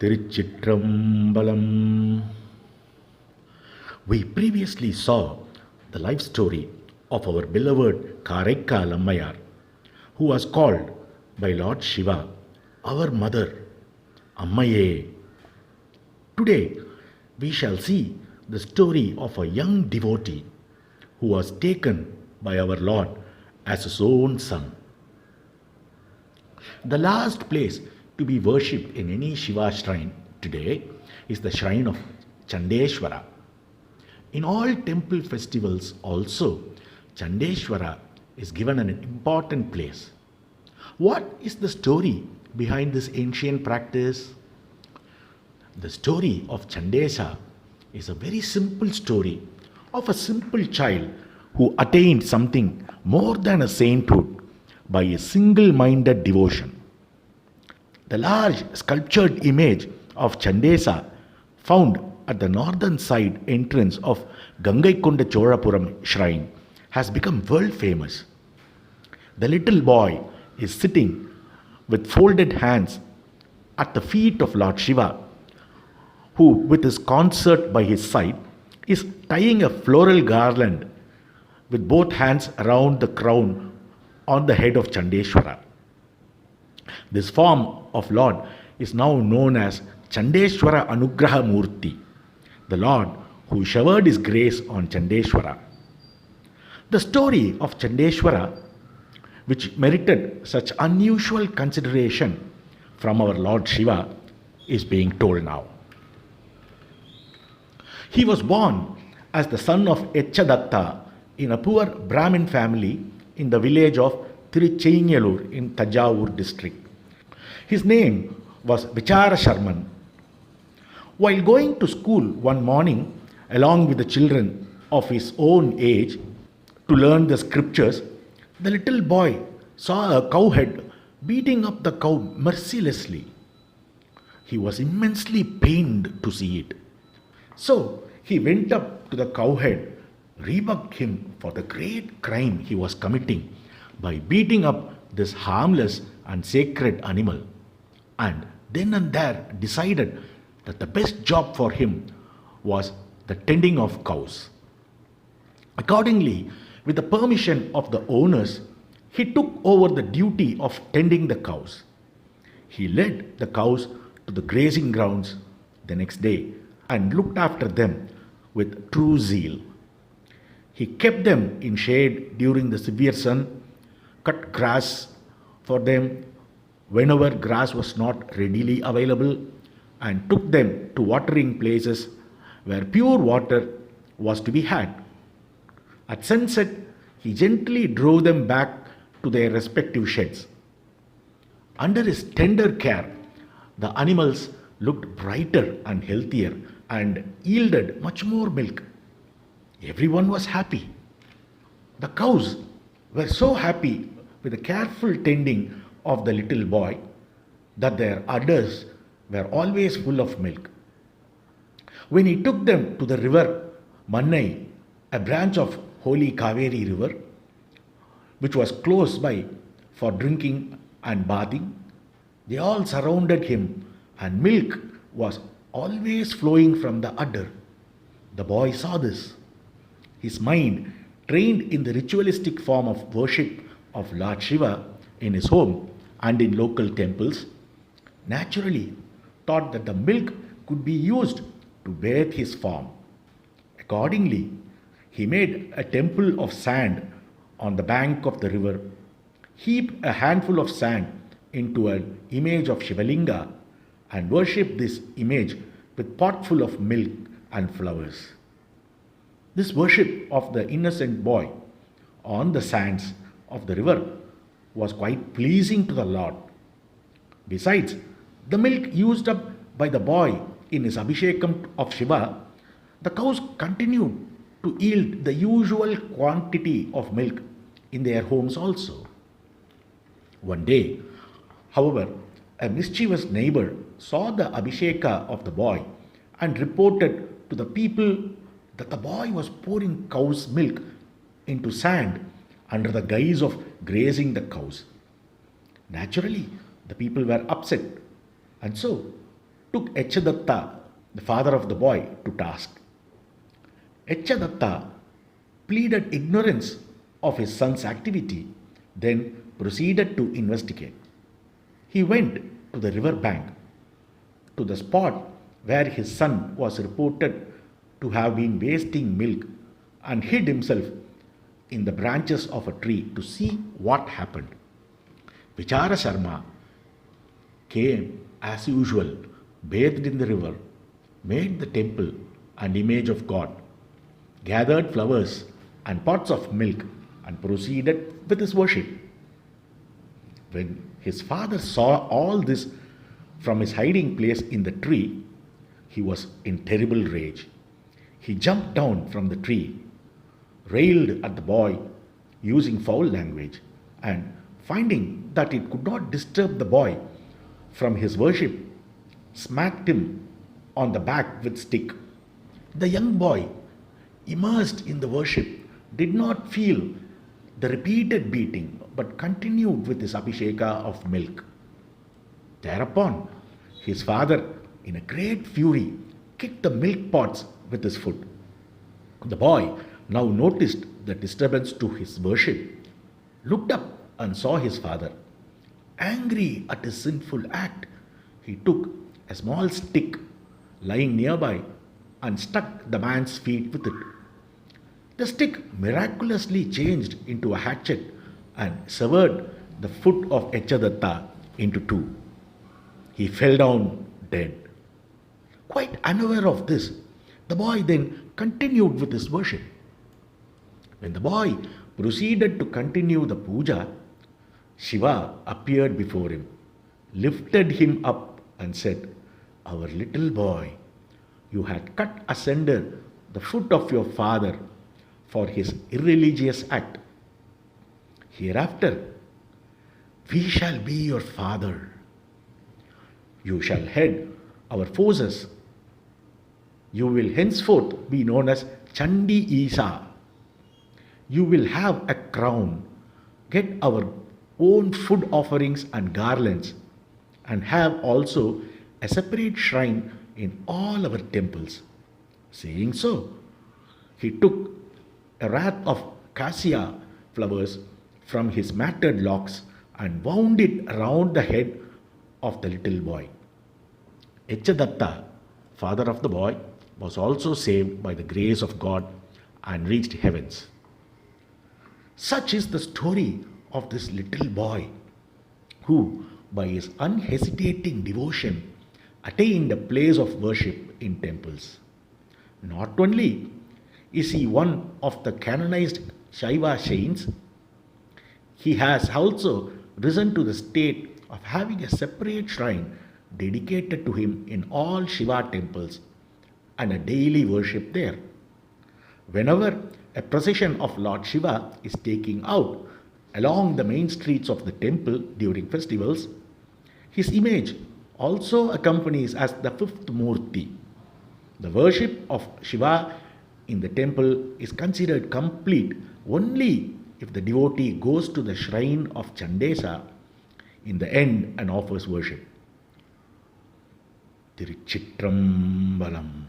Tiruchitrambalam. We previously saw the life story of our beloved Karaikal Ammayar, who was called by Lord Shiva, our mother, Ammaye. Today, we shall see the story of a young devotee who was taken by our Lord as his own son. The last place to be worshipped in any Shiva shrine today is the shrine of Chandeshvara. In all temple festivals also, Chandeshvara is given an important place. What is the story behind this ancient practice? The story of Chandesa is a very simple story of a simple child who attained something more than a sainthood by a single-minded devotion. The large sculptured image of Chandesa found at the northern side entrance of Gangaikonda Cholapuram shrine has become world famous. The little boy is sitting with folded hands at the feet of Lord Shiva, who, with his consort by his side, is tying a floral garland with both hands around the crown on the head of Chandeshwara. This form of Lord is now known as Chandeshwara Anugraha Murti, the Lord who showered his grace on Chandeshwara. The story of Chandeshwara, which merited such unusual consideration from our Lord Shiva, is being told now. He was born as the son of Echadatta in a poor Brahmin family in the village of Tiruchenyalur in Tanjavur district. His name was Vichara Sharman. While going to school one morning along with the children of his own age to learn the scriptures, the little boy saw a cowhead beating up the cow mercilessly. He was immensely pained to see it. So he went up to the cowhead, rebuked him for the great crime he was committing by beating up this harmless and sacred animal, and then and there decided that the best job for him was the tending of cows. Accordingly, with the permission of the owners, he took over the duty of tending the cows. He led the cows to the grazing grounds the next day and looked after them with true zeal. He kept them in shade during the severe sun, cut grass for them whenever grass was not readily available, and took them to watering places where pure water was to be had. At sunset, he gently drove them back to their respective sheds. Under his tender care, the animals looked brighter and healthier and yielded much more milk. Everyone was happy. The cows were so happy with the careful tending of the little boy that their udders were always full of milk. When he took them to the river Mannai, a branch of holy Kaveri river, which was close by for drinking and bathing, they all surrounded him, and milk was always flowing from the udder. The boy saw this. His mind, trained in the ritualistic form of worship of Lord Shiva in his home and in local temples, naturally thought that the milk could be used to bathe his form. Accordingly, he made a temple of sand on the bank of the river, heaped a handful of sand into an image of Shivalinga, and worshipped this image with potful of milk and flowers. This worship of the innocent boy on the sands of the river was quite pleasing to the Lord. Besides, the milk used up by the boy in his Abhishekam of Shiva, the cows continued to yield the usual quantity of milk in their homes also. One day, however, a mischievous neighbor saw the Abhisheka of the boy and reported to the people that the boy was pouring cow's milk into sand under the guise of grazing the cows. Naturally, the people were upset, and so took Echadatta, the father of the boy, to task. Echadatta pleaded ignorance of his son's activity, then proceeded to investigate. He went to the river bank, to the spot where his son was reported to have been wasting milk, and hid himself in the branches of a tree to see what happened. Vichara Sharma came as usual, bathed in the river, made the temple an image of God, gathered flowers and pots of milk, and proceeded with his worship. When his father saw all this from his hiding place in the tree, he was in terrible rage. He jumped down from the tree, railed at the boy using foul language, and finding that it could not disturb the boy from his worship, smacked him on the back with stick. The young boy, immersed in the worship, did not feel the repeated beating but continued with his abhisheka of milk. Thereupon, his father, in a great fury, kicked the milk pots with his foot. The boy now noticed the disturbance to his worship, looked up and saw his father. Angry at his sinful act, he took a small stick lying nearby and struck the man's feet with it. The stick miraculously changed into a hatchet and severed the foot of Echadatta into two. He fell down dead. Quite unaware of this, the boy then continued with his worship. When the boy proceeded to continue the puja, Shiva appeared before him, lifted him up and said, "Our little boy, you had cut asunder the foot of your father for his irreligious act. Hereafter, we shall be your father. You shall head our forces. You will henceforth be known as Chandi Isa. You will have a crown, get our own food offerings and garlands, and have also a separate shrine in all our temples." Saying so, he took a wreath of cassia flowers from his matted locks and wound it around the head of the little boy. Echadatta, father of the boy, was also saved by the grace of God and reached heavens. Such is the story of this little boy who, by his unhesitating devotion, attained a place of worship in temples. Not only is he one of the canonized Shiva saints, he has also risen to the state of having a separate shrine dedicated to him in all Shiva temples and a daily worship there. Whenever a procession of Lord Shiva is taking out along the main streets of the temple during festivals, his image also accompanies as the fifth Murti. The worship of Shiva in the temple is considered complete only if the devotee goes to the shrine of Chandesa in the end and offers worship. Tiruchitrambalam.